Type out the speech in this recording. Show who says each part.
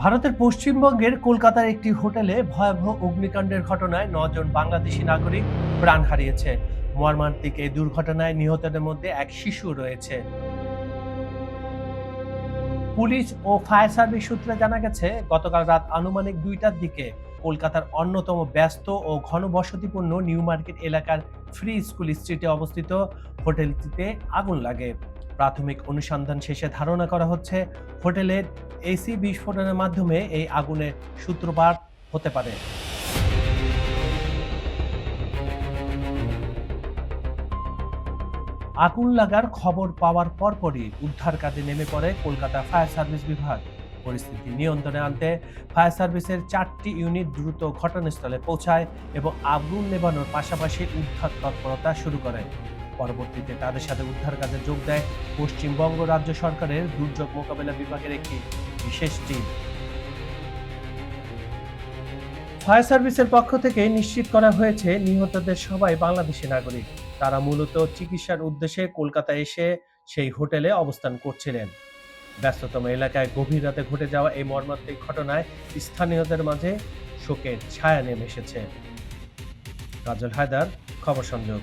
Speaker 1: ভারতের পশ্চিমবঙ্গের কলকাতার একটি হোটেলে ভয়াবহ অগ্নিকাণ্ডের ঘটনায় 9 জন বাংলাদেশি নাগরিক প্রাণ হারিয়েছে। মর্মান্তিক এই দুর্ঘটনায় নিহতদের মধ্যে এক শিশু রয়েছে। পুলিশ ও ফায়ার সার্ভিস সূত্রে জানা গেছে, গতকাল রাত আনুমানিক 2টার দিকে কলকাতার অন্যতম ব্যস্ত ও ঘনবসতিপূর্ণ নিউ মার্কেট এলাকার ফ্রি স্কুল স্ট্রিটে অবস্থিত হোটেলটিতে আগুন লাগে। প্রাথমিক অনুসন্ধান শেষে ধারণা করা হচ্ছে, হোটেলের এসি বিস্ফোরণের মাধ্যমে এই আগুনের সূত্রপাত হতে পারে। আগুন লাগার খবর পাওয়ার পরপরই উদ্ধার কাজে নেমে পড়ে কলকাতা ফায়ার সার্ভিস বিভাগ। পরিস্থিতি নিয়ন্ত্রণে আনতে ফায়ার সার্ভিসের 4টি ইউনিট দ্রুত ঘটনাস্থলে পৌঁছায় এবং আগুন নেভানোর পাশাপাশি উদ্ধার তৎপরতা শুরু করে। পরবর্তীতে তাদের সাথে উদ্ধার কাজে যোগ দেয় পশ্চিমবঙ্গ রাজ্য সরকারের দুর্যোগ মোকাবেলা বিভাগের একটি বিশেষ টিম। ফায়ার সার্ভিসের পক্ষ থেকে নিশ্চিত করা হয়েছে, নিহতদের সবাই বাংলাদেশি নাগরিক। তারা মূলত চিকিৎসার উদ্দেশ্যে কলকাতা এসে সেই হোটেলে অবস্থান করছিলেন। ব্যস্ততম এলাকায় গভীর রাতে ঘটে যাওয়া এই মর্মান্তিক ঘটনায় স্থানীয়দের মাঝে শোকের ছায়া নেমে এসেছে। কাজল হায়দার, খবর সংযোগ।